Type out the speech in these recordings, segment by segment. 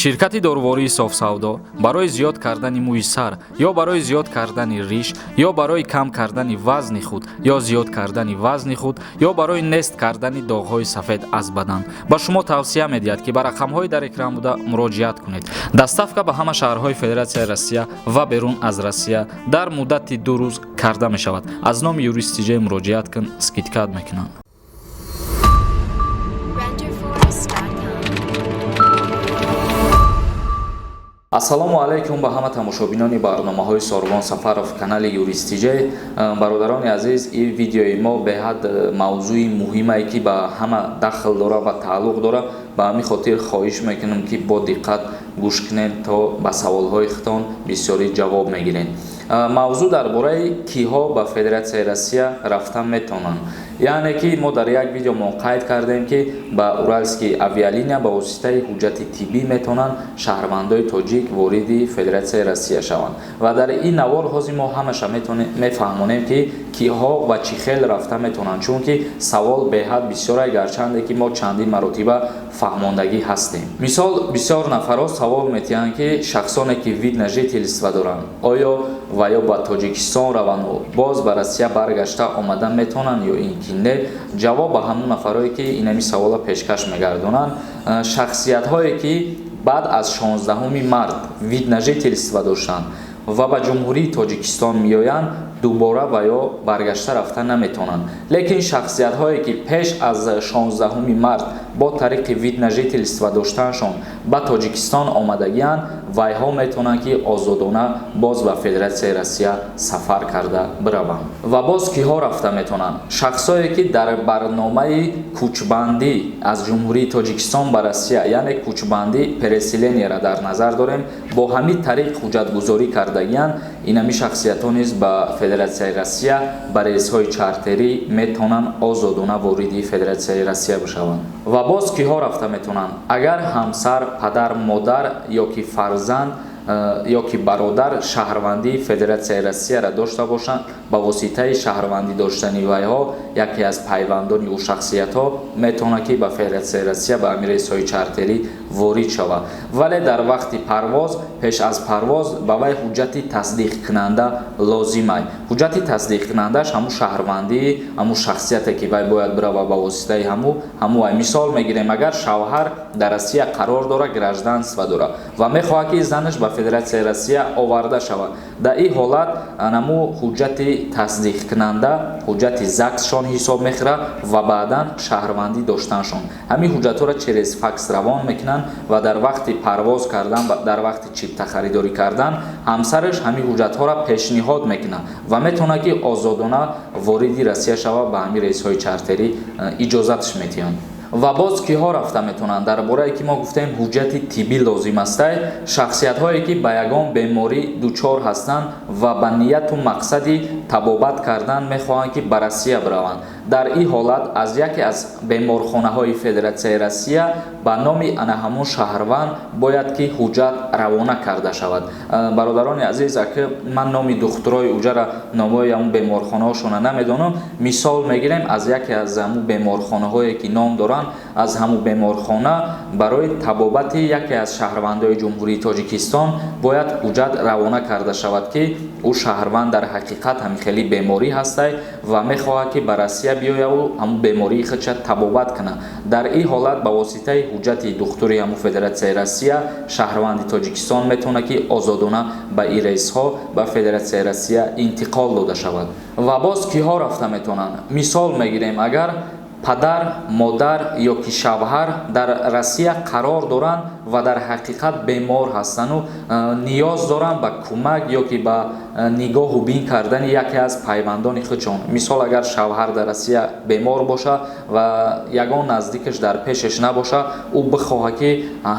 ширкати дорвории софсавдо барои зиёд кардани мӯи сар ё барои зиёд кардани риш ё барои кам кардани вазни худ ё зиёд кардани вазни худ ё барои нест кардани доғҳои сафед аз бадан ба шумо тавсия медиҳад ки ба рақамҳои дар экран буда муроҷиат кунед. Доставка ба ҳама шаҳрҳои Федератсияи Россия ва берун аз Россия дар муддати 2 рӯз карда мешавад. Аз номи юристи ҷей муроҷиат кун, скидкат мекунанд. ассалому алайкум ба ҳама тамошобинони барномаҳои Сорвон Сафаров канали Юристи Ҷей. Бародарони азиз, ин видеои мо беҳад мавзӯи муҳимае ки ба ҳама дахл дора ва тааллуқ дора. Ба ҳамин хотир хоҳиш мекунам ки бо диққат гӯш кунед то ба саволҳои худтон бисёрӣ ҷавоб мегиред. мавзӯъ дар бораи киҳо ба Федератсияи Россия рафта метавонанд. яъне ки мо дар як видео қайд кардем ки ба Уральские авиалиния ба воситаи ҳуҷҷати тиббӣ метавонанд шаҳрвандои тоҷик вориди Федератсияи Россия шаванд. ва дар ин навор ҳозир мо ҳамаша мефаҳмонем ки киҳо ва чӣ хел рафта метавонанд, чунки савол беҳад бисёре, гарчанде ки мо чандин маротиба фаҳмондагӣ ҳастем. мисол, бисёр нафарҳо савол метиҳанд ки шахсоне ки вид на жительство доранд, оё ва ё ба Тоҷикистон раванду боз ба Россия баргашта омадан метавонанд ё ин ки не. ҷавоб ба ҳамон нафарое ки инами савола пешкаш мегардонанд, шахсиятҳое ки баъд аз 16 март вид на жительство доштанд ва ба ҷумҳурии Тоҷикистон меоянд, дубора ва ё баргашта рафта наметавонанд. лекин шахсиятҳое ки пеш аз 16 март бо тариқи вид на жительство доштанашон ба Тоҷикистон омадагиянд, вайҳо метавонанд ки озодона боз ба Федератсияи Россия сафар карда бираванд. ва боз киҳо рафта метавонанд? шахсое ки дар барномаи кӯчбандӣ аз ҷумҳурии Тоҷикистон ба Россия, яъне кӯчбандӣ переселенияро дар назар дорем, бо ҳамин тариқ ҳуҷҷатгузорӣ кардагиянд, инами шахсиятҳо низ ба Федератсияи Россия ба рейсҳои чартерӣ метавонанд озодона вориди Федератсияи Россия бишаванд. ва боз киҳо рафта метавонанд? агар ҳамсар, падар, модар ё ки фарзанд ё ки бародар шаҳрвандии Федератсияи Россияро дошта бошанд, ба воситаи шаҳрвандӣ доштани вайҳо яке аз пайвандони ӯ шахсиятҳо метавонад ки ба Федератсияи Россия ба ҳамин рейсҳои чартерӣ ворид шавад. вале дар вақти парвоз, пеш аз парвоз ба вай ҳуҷҷати тасдиқкунанда лозим аст. ҳуҷҷати тасдиқкунандаш ҳамун шаҳрвандии ҳамун шахсияте ки вай бояд бирава ба воситаи ҳамун ай. мисол мегирем, агар шавҳар дар Россия қарор дора, гражданство дора ва мехоҳад ки занаш ба Федератсияи Россия оварда шавад, дар ин ҳолат анамо ҳуҷҷати тасдиқкунанда ҳуҷҷати ЗАГСшон ҳисоб мехӯрад ва баъдан шаҳрвандӣ доштанашон. ҳамин ҳуҷҷатҳоро через факс равон мекунанд ва дар вақти парвоз кардан, дар вақти чипта харидорӣ кардан, ҳамсараш ҳамин ҳуҷҷатҳоро пешниҳод мекунад ва метавонад ки озодона вориди Россия шавад, ба ҳамин рейсҳои чартерӣ иҷозатш метиҳанд. ва боз киҳо рафта метавонанд? дар борае ки мо гуфтем ҳуҷҷати тиббӣ лозим аст, шахсиятҳое ки ба ягон беморӣ дучор ҳастанд ва ба нияту мақсади табобат кардан мехоҳанд ки ба Россия бираванд. дар ин ҳолат аз яке аз беморхонаҳои Федератсияи Россия ба номи ана ҳамон шаҳрванд бояд ки ҳуҷҷат равона карда шавад. бародарони азиз, аки ман номи духтурои уҷара номои ҳамон беморхонаҳошона намедонам. мисол мегирем, аз яке аз ҳамон беморхонаҳое ки ном доранд, аз ҳамун беморхона барои табобати яке аз шаҳрвандои ҷумҳурии Тоҷикистон бояд ҳуҷҷат равона карда шавад ки ӯ шаҳрванд дар ҳақиқат ҳамихели беморӣ ҳастай ва мехоҳад ки ба Россия биёяву ҳамун бемории худша табобат кунад. дар ин ҳолат ба воситаи ҳуҷҷати духтури ҳамун Федератсияи Россия шаҳрванди Тоҷикистон метавонад ки озодона ба ин рейсҳо ба Федератсияи Россия интиқол дода шавад. ва боз киҳо рафта метавонанд? мисол мегирем, агар падар, модар ё ки шавҳар дар Россия қарор доранд ва дар ҳақиқат бемор ҳастану ниёз доранд ба кӯмак ё ки ба нигоҳу бин кардани яке аз пайвандони худшон. мисол, агар шавҳар дар Россия бемор боша ва ягон наздикаш дар пешаш набоша, ӯ бихоҳад ки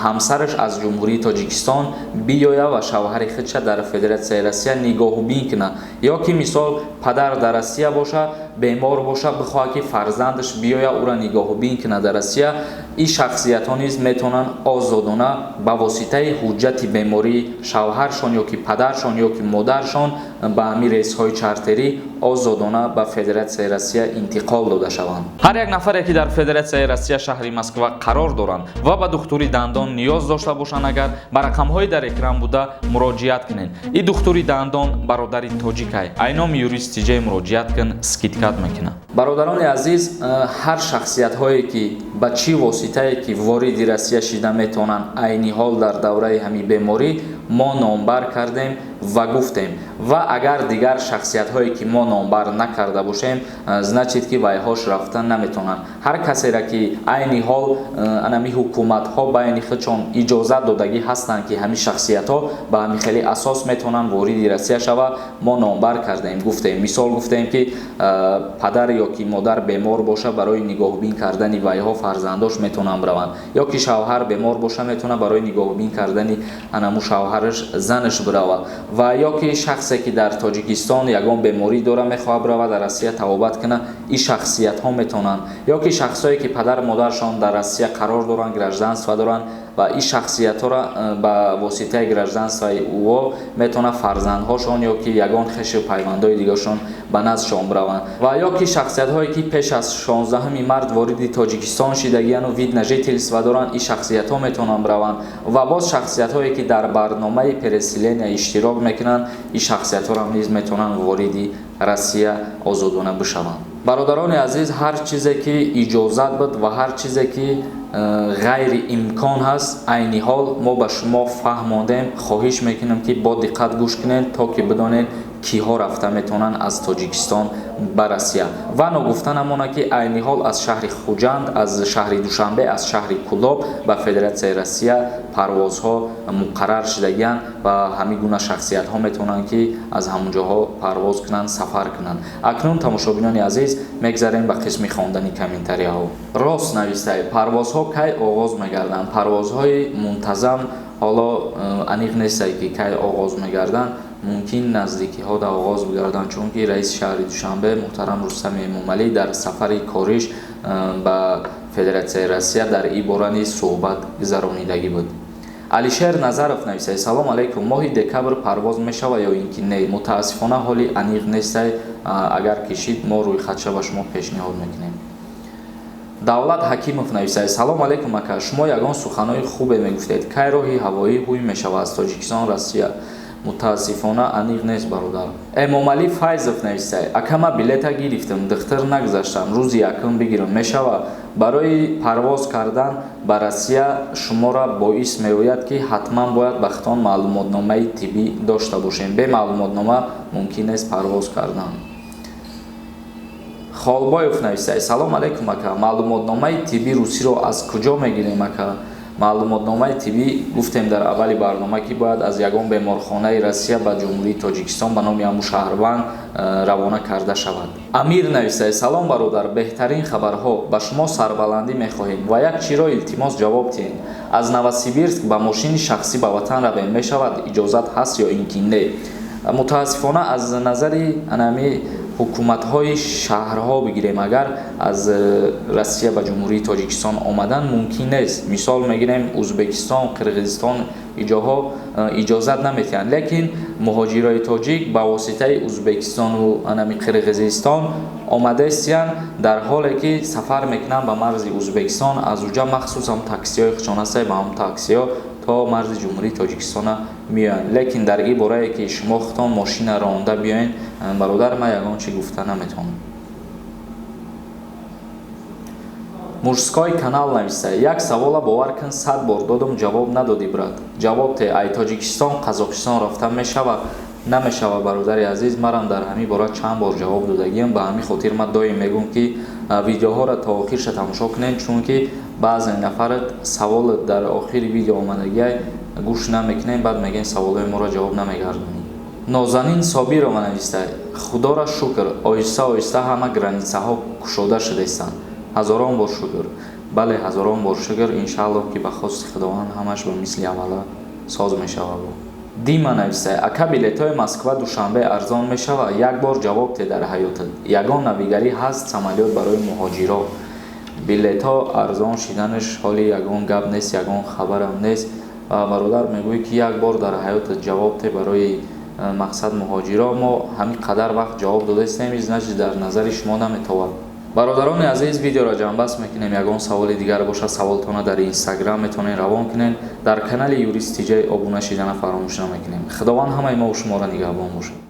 ҳамсараш аз ҷумҳурии Тоҷикистон биёя ва шавҳари худша дар Федератсияи Россия нигоҳу бин кунад. ё ки мисол, падар дар Россия боша, бемор боша, бихоҳад ки фарзандаш биёя ӯро нигоҳу бин кунад дар Россия, ин шахсиятҳо низ метавонанд озодона ба воситаи ҳуҷҷати бемории шавҳаршон ё ки падаршон ё ки модаршон ба ҳамин рейсҳои чартери озодона ба Федератсияи Россия интиқол дода шаванд. Ҳар як нафаре ки дар Федератсияи Россия шаҳри Москва қарор доранд ва ба духтури дандон ниёз дошта бошанд, агар ба рақамҳои дар экран буда муроҷиат кунед. И духтури дандон бародари тоҷикай айном юристиҷаи муроҷиат кун скидкат мекунад. Бародарони азиз, ҳар шахсиятҳое ки ба чӣ воситае ки вориди Россия шида метавонанд айни ҳол дар давраи ҳамин беморӣ мо номбар кардем ва гуфтем, ва агар дигар шахсиятҳое ки мо номбар накарда бошем, значит ки вайҳош рафта наметавонанд. ҳар касеро ки айни ҳол анами ҳукуматҳо байни худшон иҷозат додагӣ ҳастанд ки ҳамин шахсиятҳо ба ҳамин хели асос метавонанд вориди Россия шава, мо номбар кардем, гуфтем. Мисол гуфтем ки падар ё ки модар бемор боша, барои нигоҳубин кардани вайҳо фарзандош метавонанд браванд, ё ки шавҳар бемор боша, метавонад барои нигоҳубин кардани анаму шавҳараш занаш брава, ва ё ки шахсе ки дар Тоҷикистон ягон беморӣ дора мехоҳад брава дар Россия тавобат куна, и шахсиятҳо метавонанд, ё ки шахсое ки падар модаршон дар Россия қарор доранд, гражданство доранд, ва ин шахсиятҳоро ба воситаи гражданствои ӯо метавонад фарзандҳошон ё ки ягон хешу пайвандои дигаршон ба наздшон браванд, ва ё ки шахсиятҳое ки пеш аз 16 март вориди Тоҷикистон шидагияну вид на жительство доранд, ин шахсиятҳо метавонанд браванд, ва боз шахсиятҳое ки дар барномаи переселения иштирок мекунанд, ин шахсиятҳоро низ метавонанд вориди Россия озодона бишаванд. Бародарони азиз, ҳар чизе ки иҷозат буд ва ҳар чизе ки ғайри имкон ҳаст, айни ҳол мо ба шумо фаҳмондем. Хоҳиш мекунем ки бо диққат гӯш кунед, то ки бидонед киҳо рафта метавонанд аз Тоҷикистон ба Россия. Ва ногуфта намонад ки айни ҳол аз шаҳри Хуҷанд, аз шаҳри Душанбе, аз шаҳри Кӯлоб ба Федератсияи Россия парвозҳо муқаррар шудагиянд ва ҳамин гуна шахсиятҳо метавонанд ки аз ҳамон ҷоҳо парвоз кунанд, сафар кунанд. Акнун тамошобинони азиз, мегзарем ба қисми хондани комментарияҳо. Рост навистаи парвозҳо кай оғоз мегарданд? Парвозҳои мунтазам ҳоло аниқ нестае ки кай оғоз мегарданд. Мумкин наздикиҳо дар оғоз бигарданд, чунки раиси шаҳри Душанбе муҳтарам Рустами Эмомалӣ дар сафари кориш ба Федератсияи Россия дар ин бора низ суҳбат гузаронидагӣ буд. Алишер Назаров нависад: салом алейкум, моҳи декабр парвоз мешавад ё ин ки не? Мутаассифона ҳоли аниқ нестае, агар кишид мо рӯйхатша ба шумо пешниҳод мекунем. Давлат Ҳакимов нависад: салом алейкум ака, шумо ягон суханои хубе мегуфтед. Кай роҳи ҳавоӣ ҳуй мешавад аз Тоҷикистон Россия? Мутаассифона аниқ нест бародар. Эмомалӣ Файзов нависад: ака, ма билета гирифтам, духтар нагзаштам, рӯзи якум бигирам, мешавад? Барои парвоз кардан ба Россия шуморо боис меояд ки ҳатман бояд ба хитон маълумотномаи тиббӣ дошта бошем. Бе маълумотнома мумкин нест парвоз кардан. Холбоев нависад: салом алейкум ака, маълумотномаи тиббӣ русиро аз куҷо мегирем ака? Маълумотномаи тиббӣ гуфтем дар аввали барнома ки бояд аз ягон беморхонаи Россия ба ҷумҳурии Тоҷикистон ба номи ҳамун Шаҳрванд равона карда шавад. Амир нависад: салом бародар, беҳтарин хабарҳо, ба шумо сарбаландӣ мехоҳем ва як чиро илтимос ҷавоб диҳед. Аз Новосибирск ба мошини шахсӣ ба ватан равем, мешавад? Иҷозат ҳаст ё ин ки не? Мутаассифона аз назари анами ҳукуматҳои шаҳрҳо бигирем, агар аз Россия ба ҷумҳурии Тоҷикистон омадан мумкин нест. Мисол мегирем Ӯзбекистон, Қирғизистон, иҷоҳо иҷозат наметиҳанд, лекин муҳоҷирои тоҷик ба воситаи Ӯзбекистону анами Қирғизистон омадаистиянд, дар ҳоле ки сафар мекунанд ба марзи Ӯзбекистон, аз уҷа махсусан таксиҳои хушон ҳастанд, ба ҳамон таксиҳо то марзи ҷумҳурии Тоҷикистона меоянд. Лекин дар ин борае ки шумо хитон мошина ронда биёед, бародар, ма ягон чӣ гуфта наметавонам. Мужской канал нависад: як савола бовар кун, 100 бор додам, ҷавоб надодӣ брат. Ҷавоб те, ай Тоҷикистон, Қазоқистон рафта мешавад? Намешавад бародари азиз, марам дар ҳамин бора чанд бор ҷавоб додагиам. Ба ҳамин хотир ма доим мегӯям ки видеоҳоро то охирша тамошо кунед, чунки баъзе нафарат саволат дар охири видео омадагиай гӯш намекунем, баъд мегӯем саволҳои моро ҷавоб намегардонӣ. Нозанин Собирова нависад: худоро шукр, оҳиста оҳиста ҳама границаҳо кушода шудаистанд. ҳазорон бор шукр. Бале, ҳазорон бор шукр. Иншааллоҳ ки ба хости худованд ҳамаш ба мисли аввала соз мешавад. Дима нависад: ака, билетҳои Москва Душанбе арзон мешавад? Як бор ҷавоб те дар ҳаётат. Ягон навигарӣ ҳаст самолёт барои муҳоҷиро. Билетҳо арзон шиданаш ҳоли ягон гап нест, ягон хабарам нест. Бародар, мегӯӣ ки як бор дар ҳаётат ҷавоб те барои мақсад муҳоҷиро мо ҳамин қадар вақт ҷавоб дода истем значит дар назари шумо наметавад. бародарони азиз, видеоро ҷамъбаст мекунем. Ягон саволи дигар бошад саволтона дар инстаграм метавонед равон кунед. дар канали юрист тиҷей обуна шидана фаромӯш намекунем. худованд ҳамаи мо ва шуморо нигаҳбон бошад.